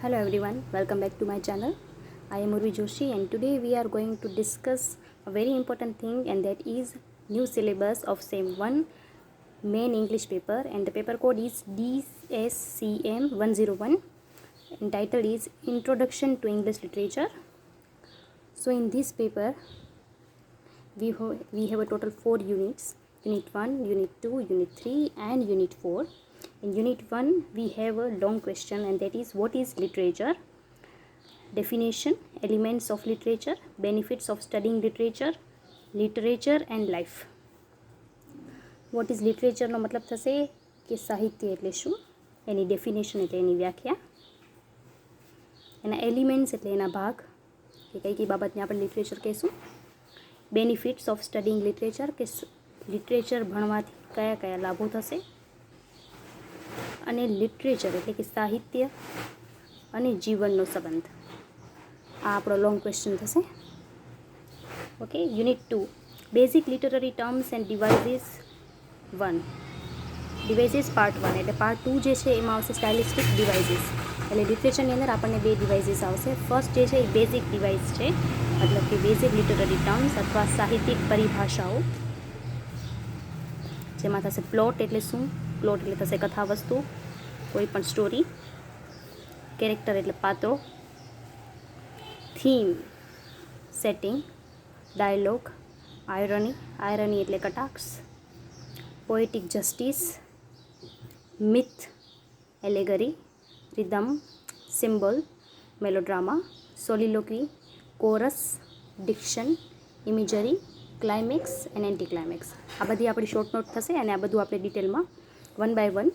Hello everyone, welcome back to my channel. I am Urvi Joshi and today we are going to discuss a very important thing, and that is new syllabus of SEM 1 main English paper, and the paper code is DSCM 101 and title is Introduction to English Literature. So in this paper we have a total 4 units: Unit 1, Unit 2, Unit 3 and Unit 4. In Unit 1 we have a long question, and that is what is literature, definition, elements of literature, benefits of studying literature, literature and life. What is literature નો મતલબ થશે કે સાહિત્ય એટલે શું, એની definition એટલે એની વ્યાખ્યા, એના elements એટલે એના ભાગ કે કઈ બાબતને આપણે લિટરેચર કહીશું, બેનિફિટ્સ ઓફ સ્ટડીંગ લિટરેચર કે લિટરેચર ભણવાથી કયા કયા લાભો થશે, અને લિટરેચર એટલે કે સાહિત્ય અને જીવનનો સંબંધ. આ આપણો લોંગ ક્વેશ્ચન થશે. Okay. Unit 2 basic literary terms and devices 1 devices part 1 એટલે પાર્ટ 2 જે છે એમાં આવશે સ્ટાઇલિસ્ટિક ડિવાઇસીસ. એટલે લિટરેચરની અંદર આપણને 2 ડિવાઇસીસ આવશે. ફર્સ્ટ જે છે એ બેઝિક ડિવાઇસ છે, મતલબ કે બેઝિક લિટરરી ટર્મ્સ અથવા સાહિત્યિક પરિભાષાઓ, જેમાં થશે પ્લોટ એટલે શું, પ્લોટ એટલે થશે કથા વસ્તુ, કોઈ પણ સ્ટોરી, કેરેક્ટર એટલે પાત્રો, theme setting, dialogue, irony, irony એટલે કટાક્ષ, poetic justice, myth, allegory, rhythm, symbol, melodrama, soliloquy, chorus, diction, imagery, climax and anti climax. આ બધી આપણી શોર્ટ નોટ થશે અને આ બધું આપણે ડિટેલમાં 1 by 1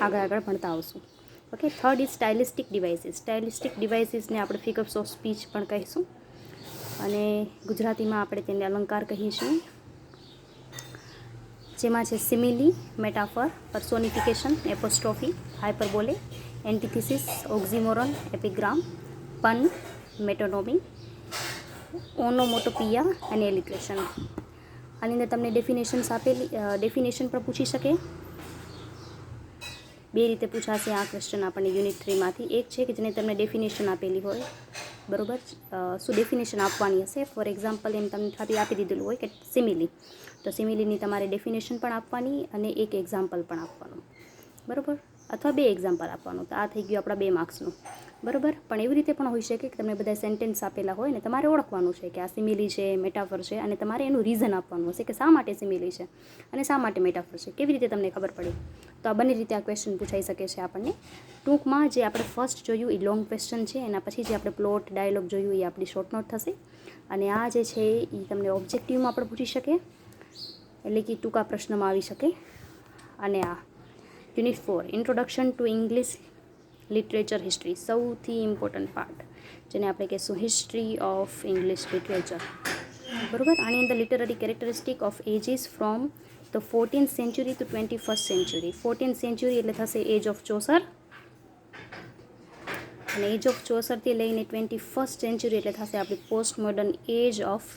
આગળ ભણતા આવશું. Okay. Third is stylistic devices. Stylistic ડિવાઇસીસને આપણે ફિગર્સ ઓફ સ્પીચ પણ કહીશું, અને ગુજરાતીમાં આપણે તેને અલંકાર કહીએ છીએ, જેમાં છે સિમિલી, મેટાફર, પર્સોનિફિકેશન, એપોસ્ટ્રોફી, હાઇપરબોલે, એન્ટિથિસિસ, ઓક્ઝિમોરન, એપિગ્રામ, પન, મેટોનોમી, ઓનોમોટોપિયા અને એલિટ્રેશન. આની અંદર તમને ડેફિનેશન પણ પૂછી શકે. 2 રીતે પૂછાશે આ ક્વેશ્ચન આપણને યુનિટ 3 માંથી. એક છે કે જેને તમને ડેફિનેશન આપેલી હોય, બરાબર, શું ડેફિનેશન આપવાની હશે. ફોર એક્ઝામ્પલ એમ તમને આપી દીધેલું હોય કે સિમિલી, તો સિમિલીની તમારે ડેફિનેશન પણ આપવાની અને એક એક્ઝામ્પલ પણ આપવાનું, બરાબર, અથવા 2 એક્ઝામ્પલ આપવાનું. તો આ થઈ ગયું આપણા 2 માર્ક્સનું, બરાબર. પણ એવી રીતે પણ હોઈ શકે કે તમને બધા સેન્ટેન્સ આપેલા હોય ને તમારે ઓળખવાનું છે કે આ સિમિલી છે, મેટાફર છે, અને તમારે એનું રીઝન આપવાનું હશે કે શા માટે સિમિલી છે અને શા માટે મેટાફર છે. કેવી રીતે તમને ખબર પડે? તો આ બંને રીતે આ ક્વેશ્ચન પૂછાઈ શકે છે આપણને. ટૂંકમાં જે આપણે ફર્સ્ટ જોયું એ લોંગ ક્વેશ્ચન છે, એના પછી જે આપણે પ્લોટ, ડાયલોગ જોયું એ આપણી શોર્ટ નોટ થશે, અને આ જે છે એ તમને ઓબ્જેક્ટિવમાં પણ પૂછી શકે, એટલે કે ટૂંકા પ્રશ્નમાં આવી શકે. અને આ unit 4 introduction to English literature history, સૌથી ઇમ્પોર્ટન્ટ પાર્ટ, જેને આપણે કહીશું હિસ્ટ્રી ઓફ ઇંગ્લિશ લિટરેચર, બરાબર. આની અંદર literary characteristic of ages from the 14th century to 21st century. 14th century એટલે થશે એજ ઓફ ચોસર, અને એજ ઓફ ચોસરથી લઈને 21st century એટલે થશે આપણી post modern age of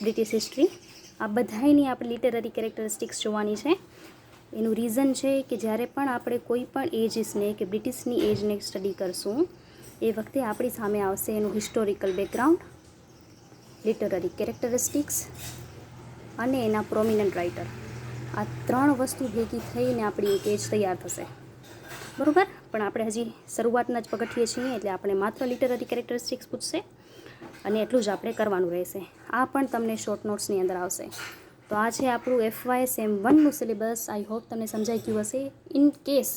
British history. આ બધાની આપણે લિટરરી કેરેક્ટરિસ્ટિક્સ જોવાની છે. એનું રીઝન છે કે જ્યારે પણ આપણે કોઈ પણ એજીસને કે બ્રિટિશની એજને સ્ટડી કરશું એ વખતે આપણી સામે આવશે એનું હિસ્ટોરિકલ બેકગ્રાઉન્ડ, લિટરરી કેરેક્ટરિસ્ટિક્સ અને એના પ્રોમિનન્ટ રાઇટર. આ 3 વસ્તુ ભેગી થઈને આપણી એક એજ તૈયાર થશે, બરાબર. પણ આપણે હજી શરૂઆતના જ પગથિયે છીએ, એટલે આપણે માત્ર લિટરરી કેરેક્ટરિસ્ટિક્સ પૂછશે અને એટલું જ આપણે કરવાનું રહેશે. આ પણ તમને શોર્ટ નોટ્સની અંદર આવશે. તો આ છે આપણું FY SEM 1નું સિલેબસ. આઈ હોપ તમને સમજાઈ ગયું હશે. ઇન કેસ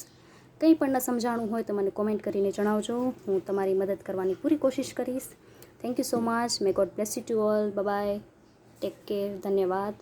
કંઈ પણ ન સમજાણું હોય તો મને કોમેન્ટ કરીને જણાવજો, હું તમારી મદદ કરવાની પૂરી કોશિશ કરીશ. Thank you so much. May God bless you to all. Bye, take care, ધન્યવાદ.